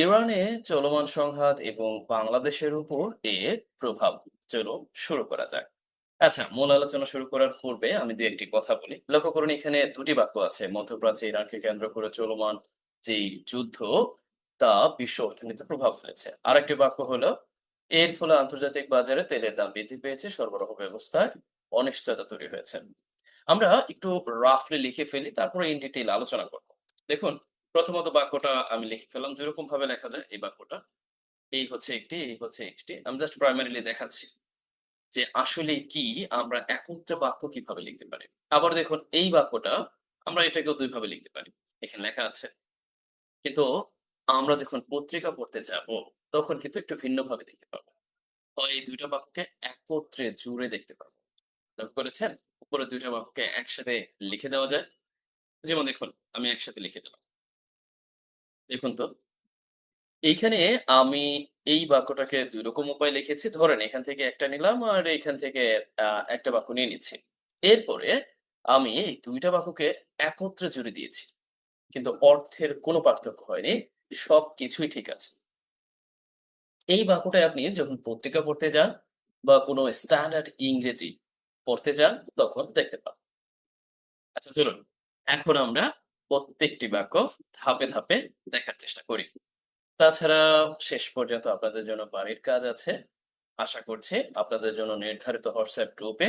ইরানে চলমান সংঘাত এবং বাংলাদেশের উপর এর প্রভাব। চলুন শুরু করা যাক। আচ্ছা, মূল আলোচনা শুরু করার পূর্বে আমি দু একটি কথা বলি। লক্ষ্য করুন, এখানে দুটি বাক্য আছে। মধ্যপ্রাচ্যে ইরানকে কেন্দ্র করে চলমান যেই যুদ্ধ, তা বিশ্ব অর্থনীতিতে প্রভাব ফেলেছে। আরেকটি বাক্য হলো, এর ফলে আন্তর্জাতিক বাজারে তেলের দাম বৃদ্ধি পেয়েছে, সরবরাহ ব্যবস্থায় অনিশ্চয়তা তৈরি হয়েছে। আমরা একটু রাফলি লিখে ফেলি, তারপরে ইন ডিটেইল আলোচনা করব। দেখুন, প্রথমত বাক্যটা আমি লিখে ফেললাম। ২ রকম ভাবে লেখা যায় এই বাক্যটা। এই হচ্ছে একটি, এই হচ্ছে একটি। আমি জাস্ট প্রাইমারিলি দেখাচ্ছি যে আসলে কি, আমরা একত্রে বাক্য কিভাবে লিখতে পারি। আবার দেখুন, এই বাক্যটা আমরা এটাকেও ২ ভাবে লিখতে পারি। এখানে লেখা আছে। কিন্তু আমরা যখন পত্রিকা পড়তে যাব, তখন কিন্তু একটু ভিন্নভাবে দেখতে পাবো। হয় এই ২ টা বাক্যকে একত্রে জুড়ে দেখতে পাবো। লক্ষ্য করেছেন? উপরে ২ টা বাক্যকে একসাথে লিখে দেওয়া যায়। যেমন দেখুন, আমি একসাথে লিখে দিলাম। দেখুন তো, এইখানে আমি এই বাক্যটাকে ২ রকম উপায়ে লিখেছি। ধরেন এখান থেকে একটা নিলাম আর এইখান থেকে আ একটা বাক্য নিয়ে নিচ্ছি। এরপরে আমি এই ২ টা বাক্যকে একত্রে জুড়ে দিয়েছি। কিন্তু অর্থের কোনো পার্থক্য হয়নি। সবকিছুই ঠিক আছে। এই বাক্যটাই আপনি যখন পত্রিকা পড়তে যান বা কোনো স্ট্যান্ডার্ড ইংরেজি পড়তে যান, তখন দেখতে পান। আচ্ছা, চলুন এখন আমরা প্রত্যেকটি বাক্য ধাপে, ধাপে দেখার চেষ্টা করি। তাছাড়া শেষ পর্যন্ত আপনাদের জন্য বাড়ির কাজ আছে। আশা করছি আপনাদের জন্য নির্ধারিত হোয়াটসঅ্যাপ গ্রুপে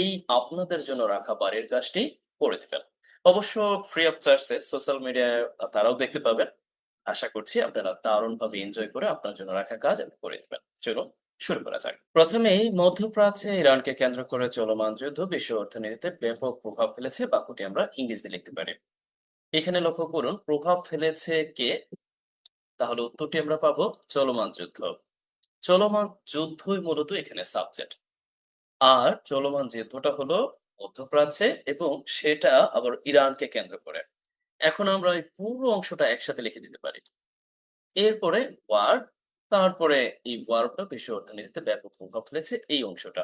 এই আপনাদের জন্য রাখা বাড়ির কাজটি করে দিবেন। অবশ্য ফ্রি অফ চার্জে সোশ্যাল মিডিয়ায় তারাও দেখতে পাবেন। আশা করছি আপনারা দারুণভাবে এনজয় করে আপনার জন্য রাখা কাজ আপনি করে দিবেন। চলুন শুরু করা যাক। প্রথমেই মধ্যপ্রাচ্যে ইরানকে কেন্দ্র করে চলমান যুদ্ধ বিশ্ব অর্থনীতিতে ব্যাপক প্রভাব ফেলেছে। বাক্যটি আমরা ইংরেজিতে লিখতে পারি। এখানে লক্ষ্য করুন, প্রভাব ফেলেছে কে? তাহলে উত্তরটি আমরা পাবো চলমান যুদ্ধ। চলমান যুদ্ধই মূলত এখানে সাবজেক্ট। আর চলমান যুদ্ধটা হলো মধ্যপ্রাচ্যে এবং সেটা আবার ইরানকে কেন্দ্র করে। এখন আমরা এই পুরো অংশটা একসাথে লিখে দিতে পারি। এরপরে ওয়ার, তারপরে এই ওয়ারটা বিশ্ব অর্থনীতিতে ব্যাপক প্রভাব ফেলেছে এই অংশটা।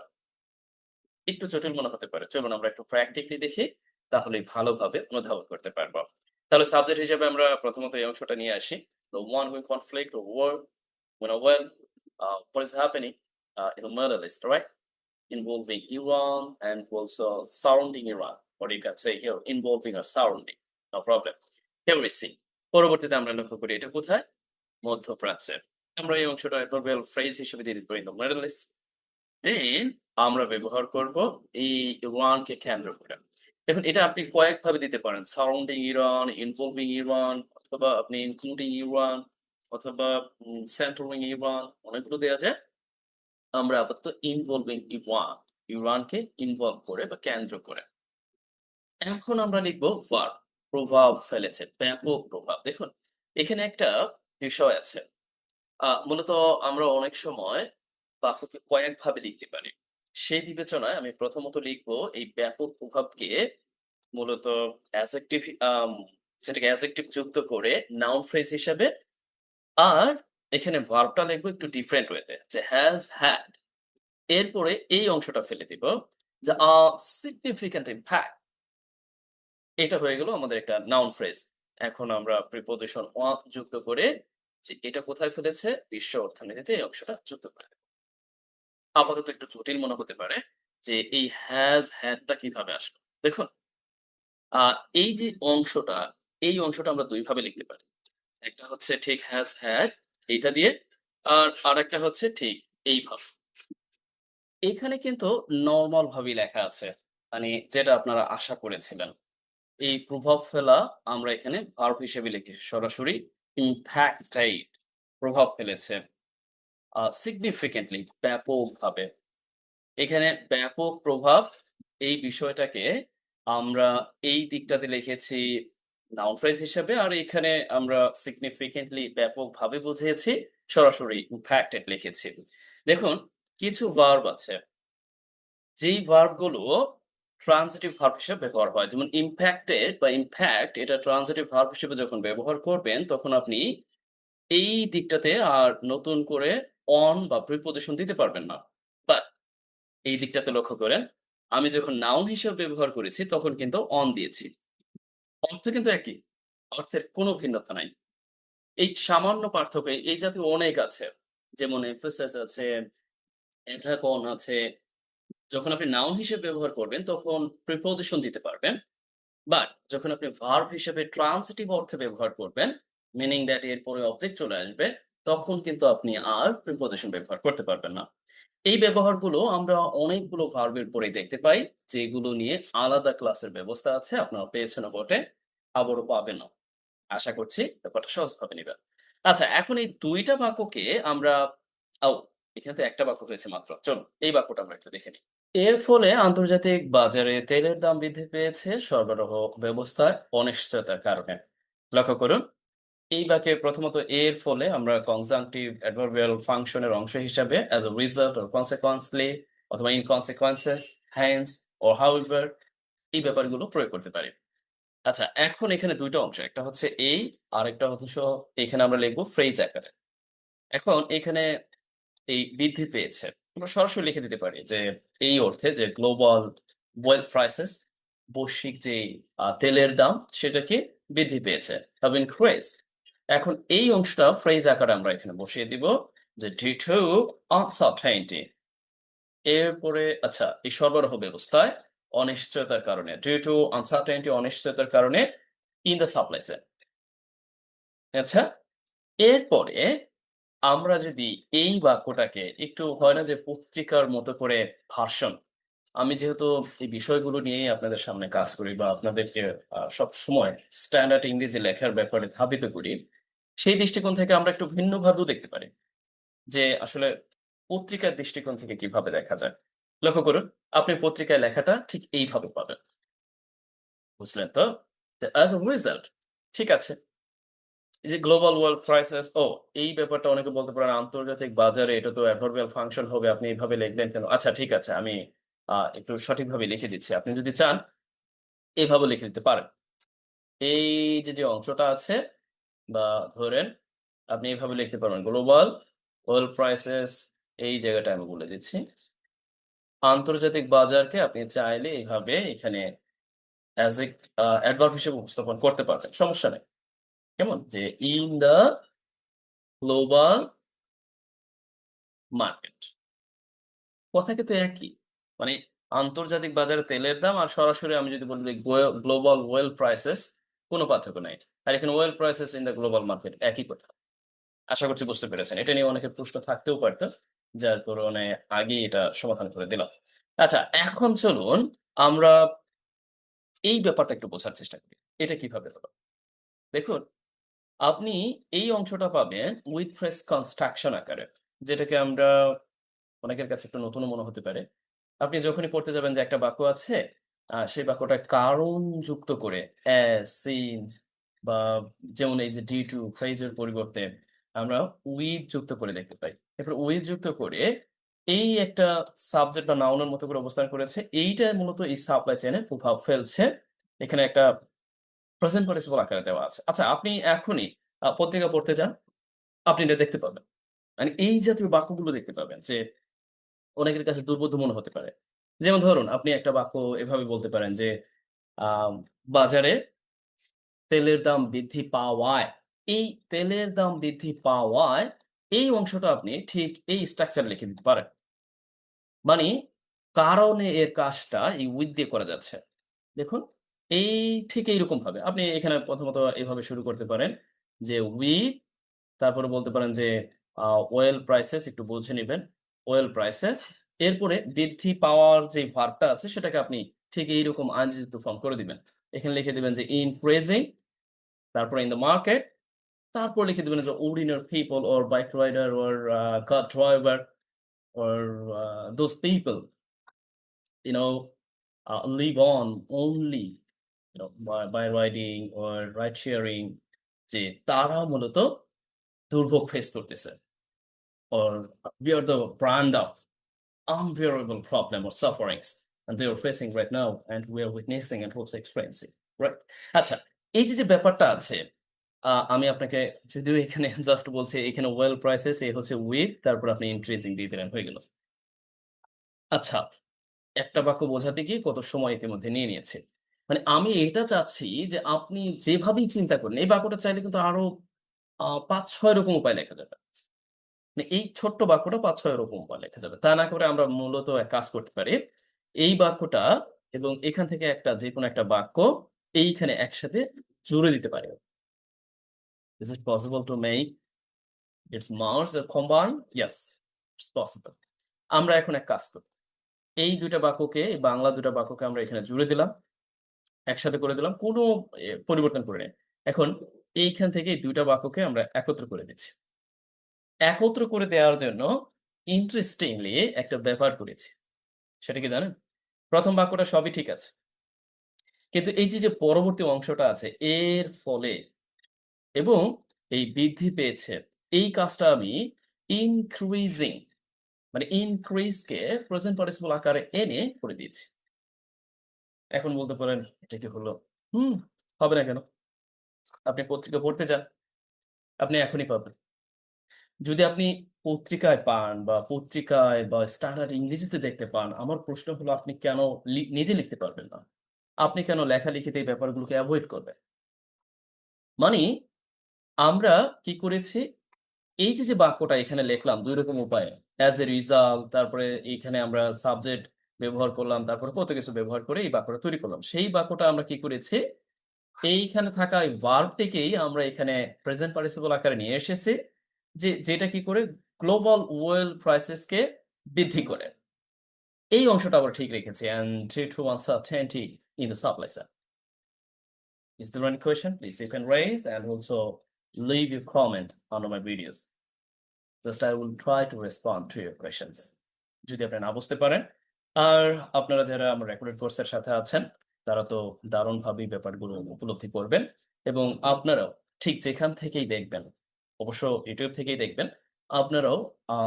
একটু জটিল মনে হতে পারে। চলুন আমরা একটু প্র্যাকটিক্যালি দেখি, তাহলেই ভালোভাবে অনুধাবন করতে পারবো। তাহলে সাবজেক্ট হিসেবে আমরা প্রথমত এই অংশটা নিয়ে আসি। The ongoing conflict or war, what is happening in the Middle East, right? Involving Iran and also surrounding Iran. Or you can say here, involving or surrounding. No problem. Here we see. পরবর্তীতে আমরা লক্ষ্য করি এটা কোথায়? মধ্যপ্রাচ্যে। আমরা এই অংশটা verbal phrase হিসেবে দিয়ে দিতে পারি, in the Middle East. দেন আমরা ব্যবহার করব এই ইরানকে কেন্দ্র করে। দেখুন, এটা আপনি কয়েকভাবে দিতে পারেন। সারাউন্ডিং ইরান, ইনভলভিং ইরান, অথবা আপনি ইনক্লুডিং ইরান, অথবা সেন্টারিং ইরান, অনেকগুলো দেয়া যায়। আমরা আপাতত ইনভলভিং ইরান, ইরানকে ইনভলভ করে বা কেন্দ্র করে। এখন আমরা লিখব ভার্ব, প্রভাব ফেলেছে, ব্যাপক প্রভাব। দেখুন, এখানে একটা বিষয় আছে। মূলত আমরা অনেক সময় বাক্যকে কয়েকভাবে লিখতে পারি। সেই বিবেচনায় আমি প্রথমত লিখব এই ব্যাপক প্রভাবকে মূলত অ্যাডজেক্টিভ, সেটাকে অ্যাডজেক্টিভ যুক্ত করে নাউন ফ্রেজ হিসেবে। আর এখানে ভার্বটা লিখব একটু ডিফারেন্ট ওয়েতে, যে হ্যাজ হ্যাড। এরপরে এই অংশটা ফেলে দিব, যে সিগনিফিক্যান্ট ইমপ্যাক্ট। এটা হয়ে গেল আমাদের একটা নাউন ফ্রেজ। এখন আমরা প্রিপোজিশন যুক্ত করে যে এটা কোথায় ফেলেছে, বিশ্ব অর্থনীতিতে, এই অংশটা যুক্ত করে। আপাতত একটু জটিল মনে হতে পারে যে এই হ্যাজ হ্যাডটা কিভাবে আসলো। দেখুন, আ এই যে অংশটা, এই অংশটা আমরা ২ ভাবে লিখতে পারি। একটা হচ্ছে ঠিক হ্যাজ হ্যাড এইটা দিয়ে, আর আরেকটা হচ্ছে ঠিক এইভাবে। এখানে কিন্তু নরমাল ভাবেই লেখা আছে। মানে যেটা আপনারা আশা করেছিলেন। এই প্রভাব ফেলা আমরা এখানে ভার্ব হিসেবে লিখি সরাসরি। ইমপ্যাক্টেড, প্রভাব ফেলেছে। সিগনিফিকেন্টলি, ব্যাপকভাবে। এখানে ব্যাপক প্রভাব, এই বিষয়টাকে আমরা এই দিকটাতে লিখেছি নাউন ফ্রেজ হিসেবে, আর এখানে আমরা সিগনিফিকেন্টলি, ব্যাপকভাবে বুঝিয়েছি সরাসরি ইমপ্যাক্টেড লিখেছি। দেখুন, কিছু ভার্ব আছে যেই ভার্ব গুলো ট্রান্সিটিভ ভার্ব হিসেবে ব্যবহার হয়। যেমন ইমপ্যাক্টেড বা ইমপ্যাক্ট, এটা ট্রান্সিটিভ ভার্ব হিসেবে যখন ব্যবহার করবেন, তখন আপনি এই দিকটাতে আর নতুন করে অন বা প্রিপোজিশন দিতে পারবেন না। বাট এই দিকটাতে লক্ষ্য করেন, আমি যখন নাউন হিসেবে ব্যবহার করেছি তখন কিন্তু অন দিয়েছি। অর্থ কিন্তু একই। অর্থের কোনো ভিন্নতা নাই। এই সামান্য পার্থক্য এই জাতীয় অনেক আছে। যেমন emphasis আছে, এথাকন আছে। যখন আপনি নাউন হিসেবে ব্যবহার করবেন তখন প্রিপোজিশন দিতে পারবেন। বাট যখন আপনি ভার্ব হিসেবে ট্রান্সিটিভ অর্থে ব্যবহার করবেন, মিনিং দ্যাট এর পরে অবজেক্ট চলে আসবে, তখন কিন্তু আপনি আর প্রিপোজিশন ব্যবহার করতে পারবেন না। এই ব্যবহারগুলো আমরা অনেকগুলো ভার্বের পরেই দেখতে পাই, যেগুলো নিয়ে আলাদা ক্লাসের ব্যবস্থা আছে। আপনারা পেয়েছেনও বটে, আবারও পাবেনও। আশা করছি ব্যাপারটা সহজভাবে নিবেন। আচ্ছা, এখন এই ২ টা বাক্যকে আমরা ও এখানে তো ১ টা বাক্য হয়েছে মাত্র। চলুন এই বাক্যটা আমরা একটু দেখে নিই। এর ফলে আন্তর্জাতিক বাজারে তেলের দাম বৃদ্ধি পেয়েছে সরবরাহ ব্যবস্থার অনিশ্চয়তার কারণে। লক্ষ্য করুন, এই বাক্যে প্রথমত এর ফলে আমরা কনজাংটিভ অ্যাডভার্বিয়াল ফাংশনের অংশ হিসাবে as a result or consequently অথবা in consequences, hence or however এই ব্যাপারগুলো প্রয়োগ করতে পারি। আচ্ছা, এখন এখানে ২ টা অংশ। একটা হচ্ছে এই, আরেকটা হচ্ছে এখানে আমরা লিখব ফ্রেজ আকারে। এখন এখানে এই বৃদ্ধি পেয়েছে। আমরা সরাসরি লিখে দিতে পারি যে এই অর্থে যে গ্লোবাল ওয়েলথ প্রাইসেস বৈশ্বিক যে তেলের দাম সেটা কি বৃদ্ধি পেয়েছে, have increased। এখন এই অংশটা ফ্রেজ আকারে আমরা এখানে বসিয়ে দিব যে due to uncertainty এরপরে আচ্ছা এই সরবরাহ ব্যবস্থায় অনিশ্চয়তার কারণে due to uncertainty অনিশ্চয়তার কারণে in the supply chain। আচ্ছা, এরপরে আমরা যদি এই বাক্যটাকে একটু হয় না যে পত্রিকার মতো করে ভার্সন, আমি যেহেতু এই বিষয়গুলো নিয়েই আপনাদের সামনে কাজ করি বা আপনাদেরকে সবসময় স্ট্যান্ডার্ড ইংরেজি লেখার ব্যাপারে ধাবিত করি, সেই দৃষ্টিকোণ থেকে আমরা একটু ভিন্নভাবেও দেখতে পারি যে আসলে পত্রিকার দৃষ্টিকোণ থেকে কিভাবে দেখা যায়। লক্ষ্য করুন, আপনি পত্রিকায় লেখাটা ঠিক এইভাবে পাবেন। বুঝলেন তো? অ্যাজ a result ঠিক আছে। এই যে গ্লোবাল ওয়ার্ল্ড ক্রাইসিস এই ব্যাপারটা অনেকে বলতে পারেন আন্তর্জাতিক বাজারে এটা তো অ্যাডভার্বিয়াল ফাংশন হবে। আপনি এভাবে লিখলেন কেন? আচ্ছা ঠিক আছে আমি একটু সঠিকভাবে লিখে দিচ্ছি। আপনি যদি চান এভাবেও লিখে দিতে পারেন। এই যে অংশটা আছে বা ধরেন আপনি এভাবে লিখতে পারবেন গ্লোবাল ওয়ার্ল্ড ক্রাইসিস এই জায়গাটা আমি বলে দিচ্ছি। আন্তর্জাতিক বাজারকে আপনি চাইলে এভাবে এখানে অ্যাজ এ অ্যাডভার্ব হিসেবে উপস্থাপন করতে পারবেন। সমস্যা নেই। কেমন? যে ইন দ্য গ্লোবাল মার্কেট। কথা কিন্তু একই। মানে আন্তর্জাতিক বাজারে তেলের দাম আর সরাসরি আমি যদি বলি গ্লোবাল ওয়েল প্রাইসেস কোনো পার্থক্য নাই। আর এখানে well prices in the global market একই কথা। আশা করছি বুঝতে পেরেছেন। এটা নিয়ে অনেকের প্রশ্ন থাকতেও পারত। যার কারণে আগেই এটা সমাধান করে দিলাম। আচ্ছা, এখন চলুন আমরা এই ব্যাপারটা একটু বোঝার চেষ্টা করি। এটা কিভাবে হলো? দেখুন, আপনি এই অংশটা পাবেন উইথ ফ্রেজ কনস্ট্রাকশন আকারে। যেটাকে আমরা অনেকের কাছে একটু নতুনও মনে হতে পারে। আপনি যখনই পড়তে যাবেন যে একটা বাক্য আছে, সেই বাক্যটায় কারণ যুক্ত করে as, since বা যেমন এই যে due to ফ্রেজের পরিবর্তে আমরা with যুক্ত করে দেখতে পাই। এরপর with যুক্ত করে এই একটা সাবজেক্ট বা নাউনের মতো করে অবস্থান করেছে। এইটা মূলত এই সাপ্লাই চেইন এ প্রভাব ফেলছে। এখানে একটা প্রেজেন্ট পার্টিসিপল আকারে দেওয়া আছে। আচ্ছা, আপনি এখনই পত্রিকা পড়তে যান, আপনি এটা দেখতে পাবেন। মানে এই জাতীয় বাক্যগুলো দেখতে পাবেন যে অনেকের কাছে দুর্বোধ্য মনে হতে পারে। যেমন ধরুন, আপনি একটা বাক্য এভাবে বলতে পারেন যে, আম বাজারে তেলের দাম বৃদ্ধি পাওয়ায়, এই তেলের দাম বৃদ্ধি পাওয়ায় এই অংশটা আপনি ঠিক এই স্ট্রাকচার লিখে দিতে পারেন। মানে কারণে এর কাজটা এই with দিয়ে করা যাচ্ছে। দেখুন, এই ঠিক এইরকমভাবে আপনি এখানে প্রথমত এভাবে শুরু করতে পারেন যে with তারপরে বলতে পারেন যে ওয়েল প্রাইসেস একটু বুঝে নিবেন। ওয়েল প্রাইসেস এরপরে বৃদ্ধি পাওয়ার যে ভার্বটা আছে সেটাকে আপনি ঠিক এইরকম আইনযুক্ত ফর্ম করে দিবেন। এখানে লিখে দিবেন যে increasing তারপরে in the market তারপর লিখে দিবেন যে ordinary people or bike rider or car driver or those people live on only by riding or ride sharing যে তারা মূলত দুর্ভোগ ফেস করতেছে। Or we are the brand of unbearable problem or sufferings and they are facing right now and we are witnessing and also experiencing. Right? আচ্ছা, এই যে ব্যাপারটা আছে, আমি আপনাকে যদিও এখানে জাস্ট বলছি এখানে ওয়েল প্রাইসেস এ হচ্ছে উইথ তারপর আপনি ইনক্রিজিং দিয়ে দিলেন হয়ে গেল। আচ্ছা, একটা বাক্য বোঝাতে গিয়ে কত সময় ইতিমধ্যে নিয়ে নিয়েছি। মানে আমি এটা চাচ্ছি যে আপনি যেভাবেই চিন্তা করেন এই বাক্যটা চাইলে কিন্তু আরো ৫-৬ রকম উপায়ে লেখা যাবে। মানে এই ছোট্ট বাক্যটা ৫-৬ রকম উপায়ে লেখা যাবে। তা না করে আমরা মূলত এক কাজ করতে পারি। এই বাক্যটা এবং এখান থেকে যেকোনো একটা বাক্য এইখানে একসাথে জুড়ে দিতে পারি। Is it possible to make its merge or combine? Yes, it's possible. আমরা এখন এক কাজ করি। এই ২ টা বাক্যকে, এই বাংলা ২ টা বাক্যকে আমরা এখানে জুড়ে দিলাম। একসাথে করে দিলাম। কোনো পরিবর্তন করি নাই। এখন এইখান থেকে এই ২ টা বাক্যকে আমরা একত্র করে দিচ্ছি। একত্র করে দেওয়ার জন্য ইন্টারেস্টিংলি একটা ব্যাপার করেছি। সেটা কি জানেন? ১ম বাক্যটা সবই ঠিক আছে। কিন্তু এই যে পরবর্তী অংশটা আছে এর ফলে এবং এই বৃদ্ধি পেয়েছে, এই কাজটা আমি increasing মানে increase কে প্রেজেন্ট পার্টিসিপল আকারে এনে করে দিয়েছি। এখন বলতে পারেন, এটা কি হলো? হুম, হবে না কেন? আপনি পত্রিকা পড়তে যান, আপনি এখনই পাবেন। যদি আপনি পত্রিকায় পান বা পত্রিকায় বা স্ট্যান্ডার্ড ইংরেজিতে দেখতে পান, আমার প্রশ্ন হলো আপনি কেন নিজে লিখতে পারবেন না? আপনি কেন লেখালেখিতে এই ব্যাপারগুলোকে এভয়েড করবেন? মানে আমরা কি করেছি, এই যে বাক্যটা এখানে লিখলাম ২ রকম উপায়ে। অ্যাজ এ রিজাল্ট, তারপরে এইখানে আমরা সাবজেক্ট ব্যবহার করলাম, তারপরে কত কিছু ব্যবহার করে এই বাক্যটা তৈরি করলাম। সেই বাক্যটা আমরা কি করেছি, এইখানে থাকা এই ভার্বটিকেই আমরা এখানে প্রেজেন্ট পার্টিসিপল আকারে নিয়ে এসেছি। যেটা কি করে গ্লোবাল ওয়েলথ ক্রাইসিস কে বৃদ্ধি করে। এই অংশটা আমরা ঠিক রেখেছি and due to uncertainty in the supply side. Is there any question? Please you can raise and also leave your comment under my videos. Just I will try to respond to your questions. যদি আপনি না বুঝতে পারেন। আর আপনারা যারা আমার recorded কোর্সের সাথে আছেন, তারা তো দারুণভাবেই ব্যাপারগুলো উপলব্ধি করবেন এবং আপনারাও ঠিক যেখান থেকেই দেখবেন, অবশ্য YouTube থেকেই দেখবেন, আপনারাও আ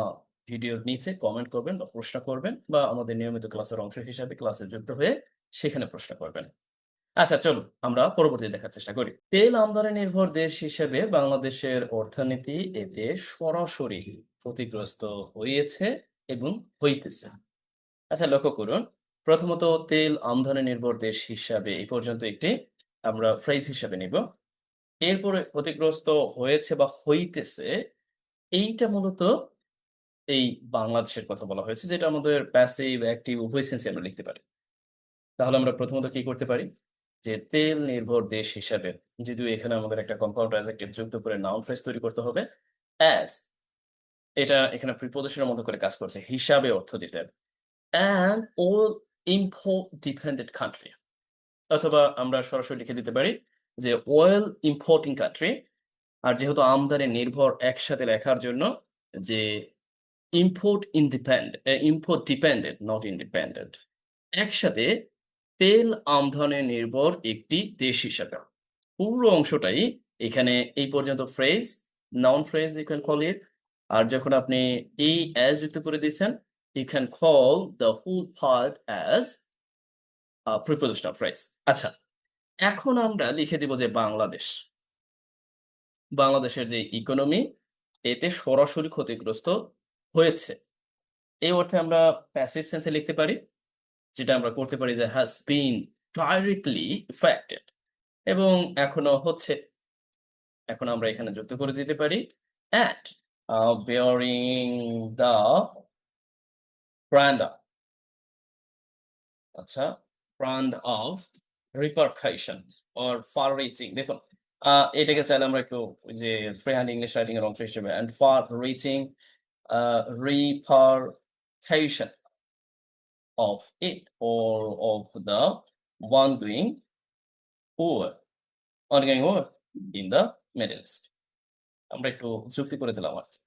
ভিডিওর নিচে কমেন্ট করবেন বা প্রশ্ন করবেন বা আমাদের নিয়মিত ক্লাসের অংশ হিসাবে ক্লাসে যুক্ত হয়ে সেখানে প্রশ্ন করবেন। আচ্ছা চলুন আমরা পরবর্তীতে দেখার চেষ্টা করি। তেল আমদানি নির্ভর দেশ হিসেবে বাংলাদেশের অর্থনীতি এতে সরাসরি ক্ষতিগ্রস্ত হয়েছে এবং হইতেছে। আচ্ছা লক্ষ্য করুন, প্রথমত তেল আমদানি নির্ভর দেশ হিসাবে এই পর্যন্ত একটি আমরা ফ্রেজ হিসাবে নিব। এরপরে ক্ষতিগ্রস্ত হয়েছে বা হইতেছে, এইটা মূলত এই বাংলাদেশের কথা বলা হয়েছে, যেটা আমাদের প্যাসিভ, অ্যাক্টিভ উভয় সেন্সে আমরা লিখতে পারি। তাহলে আমরা প্রথমত কি করতে পারি? যে তেল নির্ভর দেশ হিসাবে, যদিও এখানে আমাদের একটা কম্পাউন্ড অ্যাডজেক্টিভ যুক্ত করে নাউন ফ্রেজ তৈরি করতে হবে। অ্যাজ, এটা এখানে প্রিপোজিশন এর মতো করে কাজ করছে, হিসাবে অর্থ দিতে। And all import dependent country, অথবা আমরা সরাসরি লিখে দিতে পারি যে ওয়েল ইম্পোর্টিং কান্ট্রি। আর যেহেতু আমদানি নির্ভর একসাথে লেখার জন্য যে ইম্পোর্ট ডিপেন্ডেন্ট, নট ইন্ডিপেন্ডেন্ট। একসাথে তেল আমদানি নির্ভর একটি দেশ হিসাবে। পুরো অংশটাই এখানে এই পর্যন্ত phrase, noun phrase you can call it. আর যখন আপনি এই অ্যাজ যুক্ত করে দিয়েছেন, you can call the whole part as prepositional phrase. আচ্ছা, এখন আমরা লিখে দিব যে বাংলাদেশ। বাংলাদেশের যে ইকোনমি এতে সরাসরি ক্ষতিগ্রস্ত হয়েছে। এই অর্থে আমরা প্যাসিভ সেন্সে লিখতে পারি, যেটা আমরা করতে পারি যে হ্যাজ বিন ডাইরেক্টলি এফেক্টেড এবং এখনো হচ্ছে। এখন আমরা এখানে যুক্ত করে দিতে পারি at bearing the brand আচ্ছা brand of repercussion or far reaching। দেখুন এটাকে চাইলে আমরা একটু ওই যে ফ্রি হ্যান্ড ইংলিশ রাইটিং এর অংশ হিসেবে and far reaching repercussion of it or of the ongoing war in the Middle East। আমরা একটু যুক্তি করে দিলাম আর কি।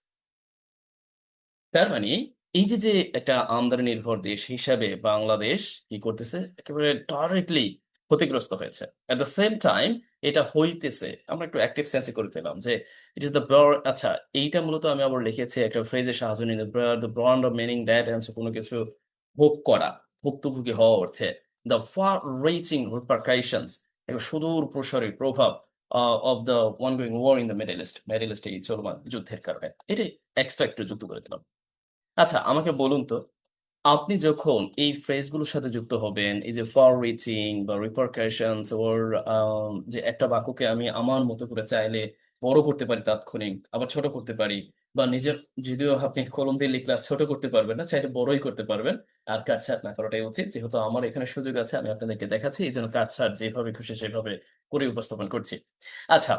তার মানে এই যে একটা আমদানি নির্ভর দেশ হিসাবে বাংলাদেশ কি করতেছে? একেবারে ডাইরেক্টলি ক্ষতিগ্রস্ত হয়েছে। এট দ্য সেম টাইম এটা হইতেছে। আমরা একটু অ্যাক্টিভ সেন্স এ করে দিলাম যে ইট ইস দ্য আচ্ছা, এইটা মূলত আমি আবার লিখেছি একটা ফ্রেজের সাহায্য নিয়ে, দ্য ব্রন্ড অফ মিনিং দ্যাট হচ্ছে কোনো কিছু ভোগ করা, ভুক্তভোগী হওয়া অর্থে। দ্য ফার রিচিং রিপারকাশনস, একটা সুদূর প্রসারী প্রভাব of the ongoing war in the Middle East. Middle ইস্টে এই চলমান যুদ্ধের কারণে। এটাই এক্সট্রা একটু যুক্ত করে দিলাম। আচ্ছা আমাকে বলুন তো, আপনি যখন এই ফ্রেজ গুলোর সাথে যুক্ত হবেন, এই যে far reaching বা repercussions ওর যে একটা বাক্যকে আমি আমার মতো করে চাইলে বড় করতে পারি তাৎক্ষণিক, আবার ছোট করতে পারি বা নিজের যদিও আপনি কলম দিয়ে লিখলে আর ছোট করতে পারবেন না, চাইলে বড়ই করতে পারবেন। আর কাটছাঁট না করাটাই উচিত। যেহেতু আমার এখানে সুযোগ আছে আমি আপনাদেরকে দেখাচ্ছি। এইজন্য কাটছাঁট যেভাবে খুশি সেভাবে করে উপস্থাপন করছি। আচ্ছা,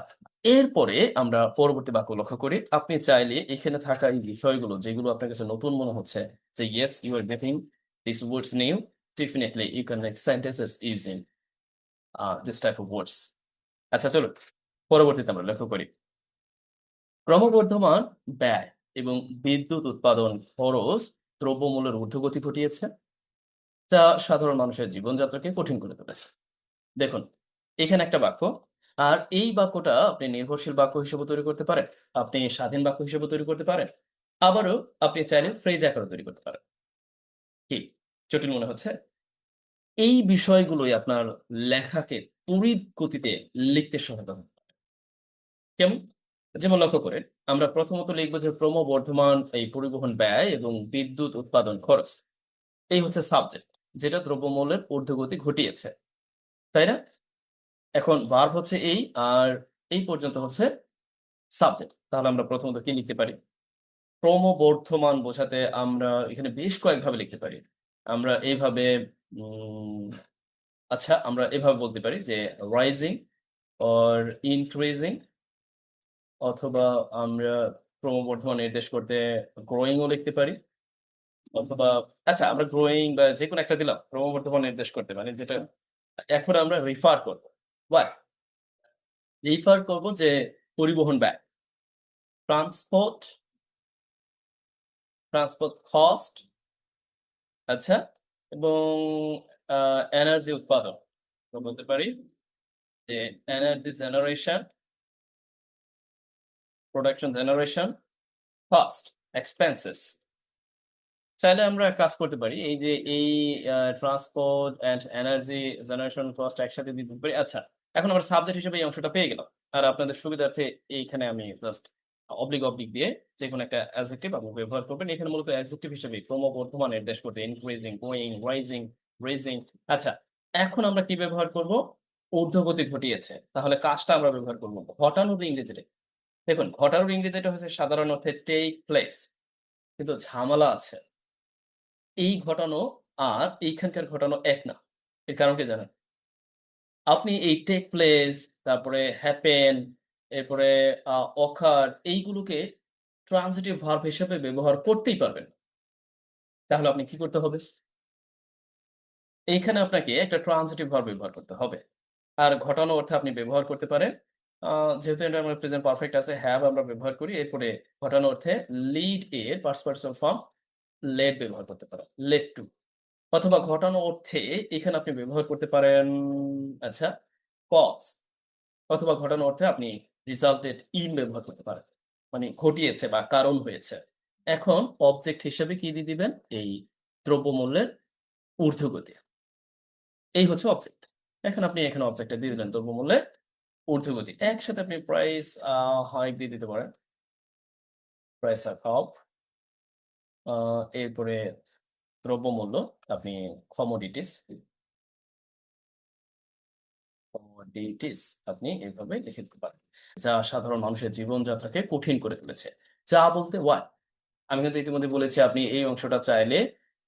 এরপরে আমরা পরবর্তী বাক্য লক্ষ্য করি। আপনি চাইলে এখানে থাকা এই বিষয়গুলো যেগুলো আপনার কাছে নতুন মনে হচ্ছে যে, "Yes, you are getting these words new. Definitely you can make sentences using this type of words." আচ্ছা চলুন, পরবর্তীতে আমরা লক্ষ্য করি। ক্রমবর্ধমান ব্যয় এবং বিদ্যুৎ উৎপাদন খরচ দ্রব্যমূল্যের ঊর্ধ্বগতি ঘটিয়েছে, যা সাধারণ মানুষের জীবনযাত্রাকে কঠিন করে তুলেছে। দেখুন, এখানে একটা বাক্য। আর এই বাক্যটা আপনি নির্ভরশীল বাক্য হিসেবে তৈরি করতে পারেন। আপনি স্বাধীন বাক্য হিসেবে তৈরি করতে পারেন। আবারও আপনি চাইলে ফ্রেজ আকারে তৈরি করতে পারেন। কি? জটিল মনে হচ্ছে? এই বিষয়গুলোই আপনার লেখাকে তড়িৎ গতিতে লিখতে সহায়তা করে। কেমন? যেমন লক্ষ্য করেন, আমরা প্রথমত লিখব যে ক্রমবর্ধমান এই পরিবহন ব্যয় এবং বিদ্যুৎ উৎপাদন খরচ। এই হচ্ছে সাবজেক্ট, যেটা দ্রব্যমূল্যের ঊর্ধ্বগতি ঘটিয়েছে। তাই না? এখন ভার্ব হচ্ছে এই, আর এই পর্যন্ত হচ্ছে সাবজেক্ট। তাহলে আমরা প্রথমত কি লিখতে পারি? ক্রমবর্ধমান বোঝাতে আমরা এখানে বেশ কয়েকভাবে লিখতে পারি। আমরা এভাবে উম আচ্ছা আমরা এভাবে বলতে পারি যে রাইজিং অর ইনক্রিজিং, অথবা আমরা ক্রমবর্ধমান নির্দেশ করতে গ্রোইং ও লিখতে পারি। অথবা আচ্ছা আমরা গ্রোইং বা যেকোনো একটা দিলাম ক্রমবর্ধমান নির্দেশ করতে মানে যেটা এখন আমরা রিফার করব। What? রিফার করব যে পরিবহন ব্যয়। ট্রান্সপোর্ট, ট্রান্সপোর্ট কস্ট, আচ্ছা? এবং আ এনার্জি উৎপাদন। আমরা বলতে পারি যে energy generation, production generation, cost, expenses. চাইলে আমরা কাজ করতে পারি। এই যে এই transport and energy generation cost একসাথে দিয়ে দিতে পারি। আচ্ছা, এখন আমরা সাবজেক্ট হিসেবে এই অংশটা পেয়ে গেলাম। আর আপনাদের সুবিধার্থে এইখানে আমি জাস্ট অবলিক দিয়ে যেকোনো একটা অ্যাডজেক্টিভ আপনি ব্যবহার করবেন। এখানে মূলত অ্যাডজেক্টিভ হিসেবে ক্রমবর্ধমান নির্দেশ করতে ইনক্রিজিং, গোয়িং, রাইজিং, রেইজিং। আচ্ছা, এখন আমরা কি ব্যবহার করব? ঊর্ধ্বগতি ঘটিয়েছে। তাহলে কাজটা আমরা ব্যবহার করব ঘটানোর ইংরেজিতে। দেখুন, ঘটানোর ইংরেজিটা হচ্ছে সাধারণ অর্থে টেক প্লেস। কিন্তু ঝামেলা আছে। এই ঘটানো আর এইখানকার ঘটানো এক না। এর কারণ কি জানেন? আপনি এই টেক প্লেস, তারপরে হ্যাপেন, এরপরে আ অকার এইগুলোকে ট্রান্সিটিভ ভার্ব হিসেবে ব্যবহার করতেই পারবেন না। তাহলে আপনি কি করতে হবে? এইখানে আপনাকে একটা ট্রান্সিটিভ ভার্ব ব্যবহার করতে হবে। আর ঘটানো অর্থে আপনি ব্যবহার করতে পারেন। আ যেহেতু এটা আমার প্রেজেন্ট পারফেক্ট আছে, হ্যাভ আমরা ব্যবহার করি। এরপরে ঘটানো অর্থে লিড এর পাস্ট পারসন ফর্ম লেড ব্যবহার করতে পারেন। Lead to. অথবা ঘটানো অর্থে এখানে আপনি ব্যবহার করতে পারেন আচ্ছা কজ, অথবা ঘটানো অর্থে আপনি রিজাল্টেড ইন ব্যবহার করতে পারেন। মানে ঘটিয়েছে বা কারণ হয়েছে। এখন অবজেক্ট হিসেবে কি দিয়ে দিবেন? এই দ্রব্যমূল্যের ঊর্ধ্বগতি। এই হচ্ছে অবজেক্ট। এখন আপনি এখানে অবজেক্টটা দিয়ে দিলেন দ্রব্যমূল্যের ঊর্ধ্বগতি। একসাথে আপনি প্রাইস হাইক দিয়ে দিতে পারেন। প্রাইস আর হাব। আ এরপরে দ্রব্যমূল্য আপনি কমোডিটিস, কমোডিটিস আপনি এভাবে লিখে দিতে পারেন। যা সাধারণ মানুষের জীবনযাত্রাকে কঠিন করে তুলেছে। যা বলতে why? আমি কিন্তু ইতিমধ্যে বলেছি আপনি এই অংশটা চাইলে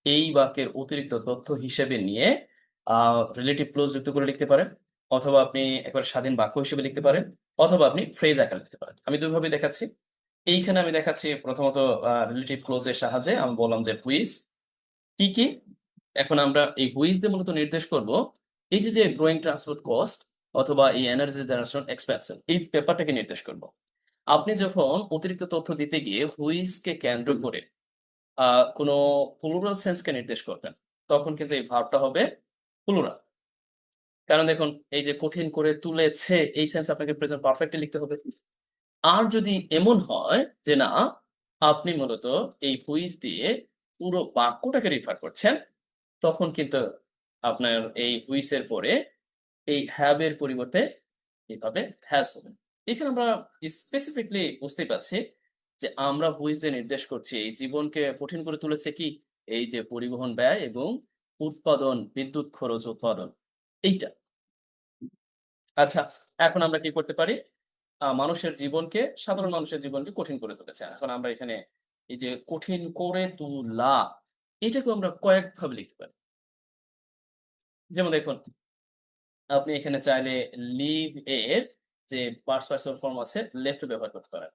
এই বাক্যের অতিরিক্ত তথ্য হিসেবে নিয়ে আ রিলেটিভ ক্লজ যুক্ত করে লিখতে পারেন। অথবা আপনি একেবারে স্বাধীন বাক্য হিসেবে লিখতে পারেন। অথবা আপনি ফ্রেজ আকারে লিখতে পারেন। আমি ২ ভাবেই দেখাচ্ছি। এইখানে আমি দেখাচ্ছি প্রথমত রিলেটিভ ক্লজ এর সাহায্যে আমি বললাম যে হুইচ কি? এখন আমরা এই হুইচ দিয়ে মূলত নির্দেশ করব এই যে গ্রোইং ট্রান্সপোর্ট কস্ট অথবা এই এনার্জি জেনারেশন এক্সপেনশন এই ব্যাপারটাকে নির্দেশ করব। আপনি যখন অতিরিক্ত তথ্য দিতে গিয়ে হুইচ কে কেন্দ্র করে আ কোনো প্লুরাল সেন্স কে নির্দেশ করবেন, তখন কিন্তু এই ভার্বটা হবে প্লুরাল। কারণ দেখুন এই যে কঠিন করে তুলেছে এই সেন্স আপনাকে প্রেজেন্ট পারফেক্টলি লিখতে হবে। আর যদি এমন হয় যে না, আপনি মূলত এই হুইচ দিয়ে পুরো বাক্যটাকে রিফার করছেন, তখন কিন্তু আপনার এই হুইচ এর পরে এই হ্যাভ এর পরিবর্তে এভাবে হ্যাজ হবে। এখানে আমরা স্পেসিফিকলি বুঝতেই পারছি যে আমরা হুইচ দিয়ে নির্দেশ করছি এই জীবনকে কঠিন করে তুলেছে কি? এই যে পরিবহন ব্যয় এবং উৎপাদন, বিদ্যুৎ খরচ উৎপাদন এইটা। আচ্ছা, এখন আমরা কি করতে পারি? মানুষের জীবনকে সাধারণ মানুষের জীবনকে কঠিন করে তুলেছে। এখন আমরা এখানে এই যে কঠিন করে তোলা, এটাকেও আমরা কয়েকভাবে লিখতে পারি। যেমন দেখুন, আপনি এখানে চাইলে লিভ এর যে পাস্ট পার্সিপল ফর্ম আছে লেফট ব্যবহার করতে পারেন।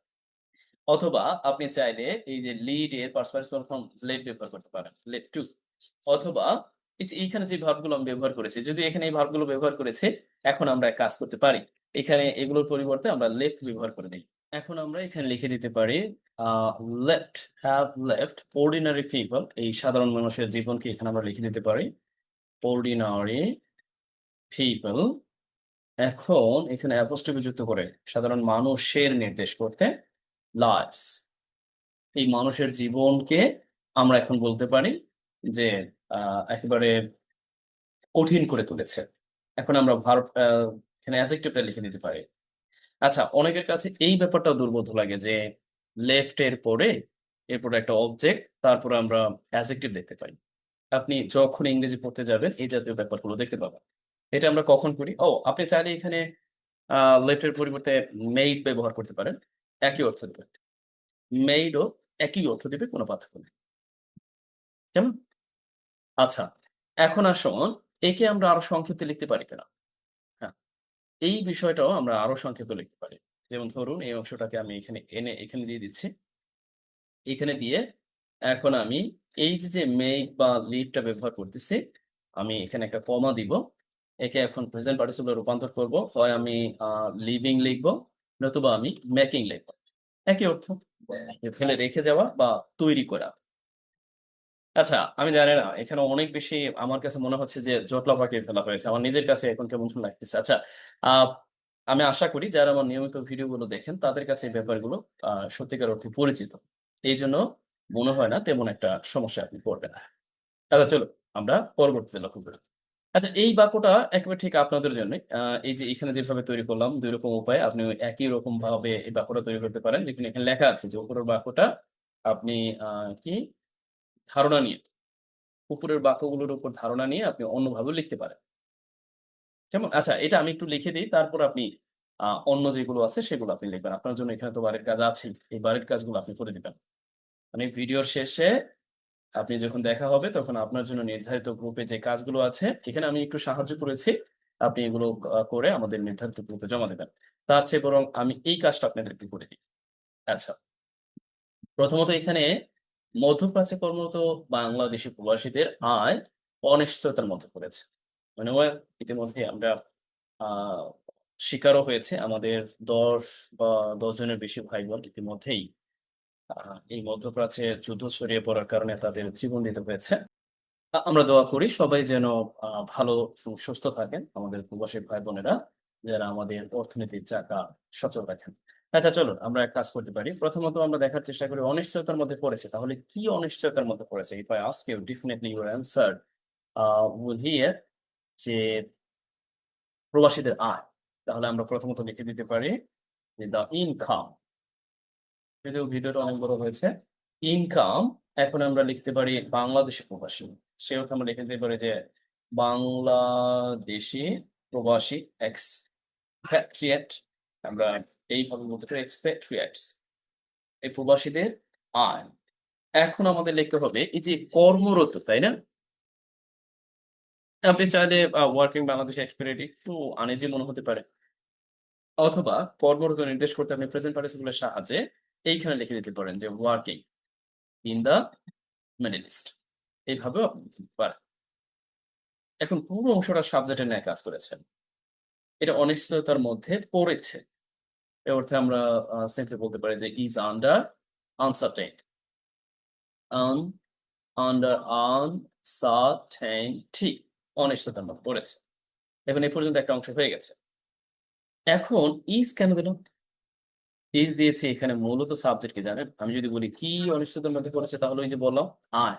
অথবা আপনি চাইলে এই যে লিড এর পাস্ট পার্সিপল ফর্ম লেট ব্যবহার করতে পারেন। Let to. অথবা এই যে এইখানে যে ভার্ব গুলো আমি ব্যবহার করেছি, যদি এখানে এই ভার্ব গুলো ব্যবহার করেছি, এখন আমরা এক কাজ করতে পারি। এখানে এগুলোর পরিবর্তে আমরা লেফট ব্যবহার করে দেই। এখন আমরা এখানে লিখে দিতে পারি a left, have left ordinary people, এই সাধারণ মানুষের জীবনকে এখানে আমরা লিখে দিতে পারি। Ordinary people. এখন এখানে অ্যাপোস্ট্রফি যুক্ত করে সাধারণ মানুষের নির্দেশ করতে লাইভস। এই মানুষের জীবনকে আমরা এখন বলতে পারি যে একেবারে কঠিন করে তুলেছে। এখন আমরা ভার্ব এখানে অ্যাডজেক্টিভটা লিখে দিতে পারি। আচ্ছা, অনেকের কাছে এই ব্যাপারটাও দুর্বোধ্য লাগে যে লেফট এর পরে এরপরে একটা অবজেক্ট, তারপরে আমরা অ্যাডজেক্টিভ দেখতে পাই। আপনি যখন ইংরেজি পড়তে যাবেন এই জাতীয় ব্যাপারগুলো দেখতে পাবেন। এটা আমরা কখন করি? আপনি চাইলে এখানে আ লেফট এর পরিবর্তে মেইড ব্যবহার করতে পারেন। একই অর্থ দেবে। মেইডও একই অর্থ দিবে, কোনো পার্থক্য নেই। কেমন? আচ্ছা, এখন আসুন একে আমরা আরো সংক্ষেপে লিখতে পারি কিনা? হ্যাঁ, এই বিষয়টাও আমরা আরো সংক্ষেপে লিখতে পারি। যেমন ধরুন এই অংশটাকে আমি এখানে এনে এখানে দিয়ে দিচ্ছি। এখানে দিয়ে এখন আমি এই যে মেক বা লিডটা ব্যবহার করতেছি, আমি এখানে একটা কমা দিব। একে এখন প্রেজেন্ট পার্টিসিপল এ রূপান্তর করব। হয় আমি আ লিভিং লিখব, নতুবা আমি মেকিং লিখব। একই অর্থ। যে ফেলে রেখে যাওয়া বা তৈরি করা। আচ্ছা, আমি জানি না। এখানে অনেক বেশি আমার কাছে মনে হচ্ছে যে জটলা পাকিয়ে ফেলা হয়েছে। আমার নিজের কাছে এখন কেমন যেন লাগতেছে। আচ্ছা, আ আমি আশা করি যারা আমার নিয়মিত ভিডিওগুলো দেখেন তাদের কাছে এই ব্যাপারগুলো সত্যিকার অর্থে পরিচিত। এইজন্য মনে হয় না তেমন একটা সমস্যায় আপনি পড়বেন। আচ্ছা চলুন আমরা পরবর্তীতে লক্ষ্য করি। আচ্ছা, এই বাক্যটা একেবারে ঠিক আপনাদের জন্যই। এই যে এখানে যেভাবে তৈরি করলাম ২ রকম উপায়ে আপনি একই রকম ভাবে এই বাক্যটা তৈরি করতে পারেন। যেখানে এখানে লেখা আছে যে উপরের বাক্যটা আপনি আ কি ধারণা নিয়ে উপরের বাক্যগুলোর উপর ধারণা নিয়ে আপনি অন্যভাবেও লিখতে পারেন। কেমন? আচ্ছা, এটা আমি একটু লিখে দেই। তারপর আপনি অন্য যেগুলো আছে সেগুলো আপনি লিখবেন। আপনার জন্য এখানে তো বাড়ির কাজ আছেই। এই বাড়ির কাজগুলো আপনি করে দিবেন। মানে ভিডিওর শেষে আপনি যখন দেখা হবে তখন আপনার জন্য নির্ধারিত গ্রুপে যে কাজগুলো আছে, এখানে আমি একটু সাহায্য করেছি। আপনি এগুলো করে আমাদের নির্ধারিত গ্রুপে জমা দেবেন। তার চেয়ে বরং আমি এই কাজটা আপনাদেরকে করে দিই। আচ্ছা। প্রথমত এখানে মধ্যপ্রাচ্যে কর্মরত বাংলাদেশি প্রবাসীদের আয় অনিশ্চয়তার মধ্যে পড়েছে। মানে ইতিমধ্যে আমরা আ শিকারও হয়েছে। আমাদের ১০ বা ১০ জনের বেশি ভাই-বোন ইতিমধ্যেই আ এই মধ্যপ্রাচ্যে যুদ্ধ ছড়িয়ে পড়ার কারণে তাদের জীবন দিতে হয়েছে। আমরা দোয়া করি সবাই যেন ভালো সুস্থ থাকেন। আমাদের প্রবাসী ভাই-বোনেরা, যারা আমাদের অর্থনীতির চাকা সচল রাখেন। আচ্ছা চলুন আমরা এক কাজ করতে পারি। প্রথমত আমরা দেখার চেষ্টা করি অনিশ্চয়তার মধ্যে পড়েছে। তাহলে কি অনিশ্চয়তার মধ্যে পড়েছে? If I ask you, definitely your answer will here যে প্রবাসীদের আয়। তাহলে আমরা প্রথমত লিখে দিতে পারি যে the income, যদিও ভিডিওটা অনেক বড় হয়েছে। ইনকাম এখন আমরা লিখতে পারি বাংলাদেশি প্রবাসী। সে অর্থে আমরা লিখে দিতে পারি যে বাংলাদেশি প্রবাসী expatriate, আমরা এইভাবে বলতে পারি expatriates, এই প্রবাসীদের আয়। এখন আমাদের লিখতে হবে এই যে কর্মরত, তাই না? আপনি চাইলে ওয়ার্কিং বাংলাদেশি এক্সপাtriate একটু আনইজি মনে হতে পারে। অথবা কর্মরত নির্দেশ করতে আপনি প্রেজেন্ট পার্টিসিপল এর সাহায্যে এইখানে লিখে দিতে পারেন যে working in the Middle east. এইভাবেও আপনি লিখে দিতে পারেন। এখন পুরো অংশটা সাবজেক্টের ন্যায় কাজ করেছে। এটা অনিশ্চয়তার মধ্যে পড়েছে। এ অর্থে আমরা সিম্পলি বলতে পারি যে is under uncertainty, un under uncertainty, অনিশ্চয়তার মধ্যে পড়েছে। এখন এই পর্যন্ত একটা অংশ হয়ে গেছে। এখন is কেন দিলাম? is দিয়েছি এখানে মূলত সাবজেক্ট কি জানেন? আমি যদি বলি কি অনিশ্চয়তার মধ্যে পড়েছে তাহলে ওই যে বললাম আয়।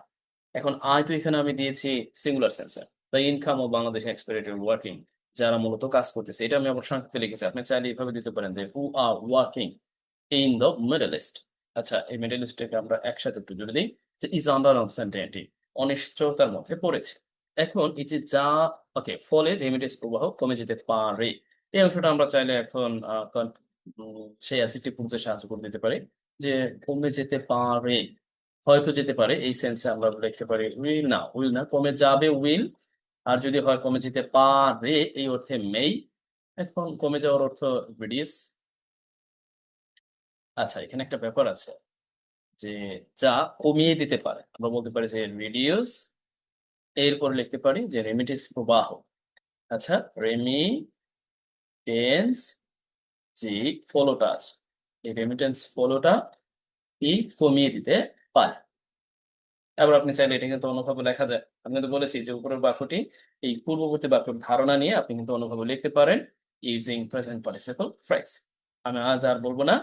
এখন আয় তো এখানে আমি দিয়েছি সিঙ্গুলার সেন্সে। The income of Bangladesh expatriate working, যারা মূলত কাজ করতেছে। এটা আমি আবার সংক্ষেপে লিখেছি। আপনি চাইলে এভাবে দিতে পারেন যে who are working in the Middle East। আচ্ছা, এই মিডল ইস্টটাকে আমরা একসাথে একটু জুড়ে দেই যে is under uncertainty, অনিশ্চয়তার মধ্যে পড়েছে। এখন এই যে ওকে, ফলে রেমিটেন্স প্রবাহ কমে যেতে পারে। এই অংশটা আমরা চাইলে এখন সেই অ্যাসিডটি পৌঁছে সাহায্য করে দিতে পারে যে কমে যেতে পারে, হয়তো যেতে পারে এই সেন্সে আমরা লিখতে পারি উইল না কমে যাবে উইল, আর যদি হয় কমে যেতে পারে এই অর্থে মেই। এখন কমে যাওয়ার অর্থ রিডিউস। আচ্ছা, এখানে একটা ব্যাপার আছে যে যা কমিয়ে দিতে পারে আমরা বলতে পারি যে রিডিউস, এরপর লিখতে পারি যে রেমিটেন্স প্রবাহ। আচ্ছা, রেমিটেন্স যে ফলোটা আছে, এই রেমিটেন্স ফলোটা কি কমিয়ে দিতে পারে। এবার আপনি চাইলে এটা কিন্তু অন্যভাবে লেখা যায়। আমি কিন্তু বলেছি যে উপরের বাক্যটি এই পূর্ববর্তী বাক্যের ধারণা নিয়ে আপনি কিন্তু অন্যভাবে লিখতে পারেন ইউজিং প্রেজেন্ট পার্টিসিপল ফ্রেজ। আমি আজ আর বলবো না,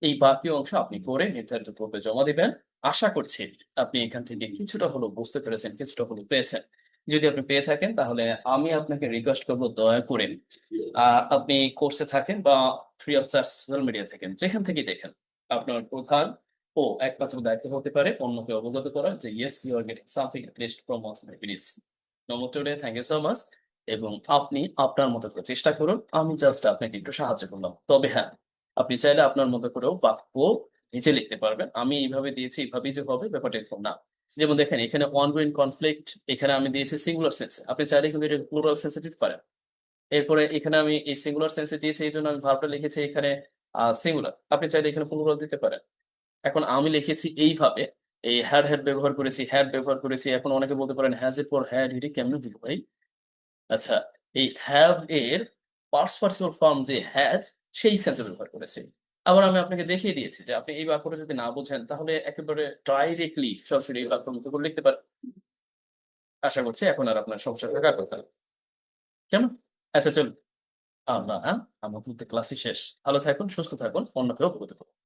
এই বাকি অংশ আপনি করে নির্ধারিত পূর্বে জমা দিবেন। আশা করছি আপনি এখান থেকে কিছুটা হলেও বুঝতে পেরেছেন, কিছুটা হলেও পেয়েছেন। যদি আপনি পেয়ে থাকেন তাহলে আমি আপনাকে রিকোয়েস্ট করবো দয়া করে আপনি কোর্সে থাকেন বা free of charge social media থাকেন, যেখান থেকেই দেখেন, আপনার প্রধান ও একমাত্র দায়িত্ব হতে পারে অন্যকে অবগত করা যে yes you are getting something at least from what's my videos. নমো today, thank you so much. এবং আপনি আপনার মতো করে চেষ্টা করুন, আমি জাস্ট আপনাকে একটু সাহায্য করলাম। তবে হ্যাঁ, আপনি চাইলে আপনার মতো করেও বাক্য নিজে লিখতে পারবেন। আমি এইভাবে দিয়েছি এইভাবেই যে হবে ব্যাপারটা এরকম না। যেমন দেখেন এখানে অনগোয়িং কনফ্লিক্ট, এখানে আমি দিয়েছি সিঙ্গুলার সেন্সে, আপনি চাইলে কিন্তু এটা প্লুরাল সেন্সে দিতে পারেন। এরপরে এখানে আমি এই সিঙ্গুলার সেন্সে দিয়েছি এই জন্য আমি ভার্বটা লিখেছি এখানে সিঙ্গুলার, আপনি চাইলে এখানে প্লুরাল দিতে পারেন। এখন আমি লিখেছি এইভাবে, এই হ্যাড ব্যবহার করেছি, হ্যাড ব্যবহার করেছি। এখন অনেকে বলতে পারেন হ্যাজ এর পর হ্যাড এটা কেমনে দিল ভাই? আচ্ছা, এই হ্যাভ এর পাস্ট পার্টিসিপল ফর্ম যে হ্যাজ, সেই সেন্সে ব্যবহার করেছি। আবার আমি আপনাকে দেখিয়ে দিয়েছি যে আপনি এই বাক্যটা যদি না বোঝেন তাহলে একেবারে ডাইরেক্টলি সরাসরি এই বাক্য মুখে করে লিখতে পারেন। আশা করছি এখন আর আপনার সমস্যা থাকার কথা না। কেমন? আচ্ছা চলুন আমরা আমার ক্লাসই শেষ। ভালো থাকুন, সুস্থ থাকুন, অন্যকেও অবগত করুন।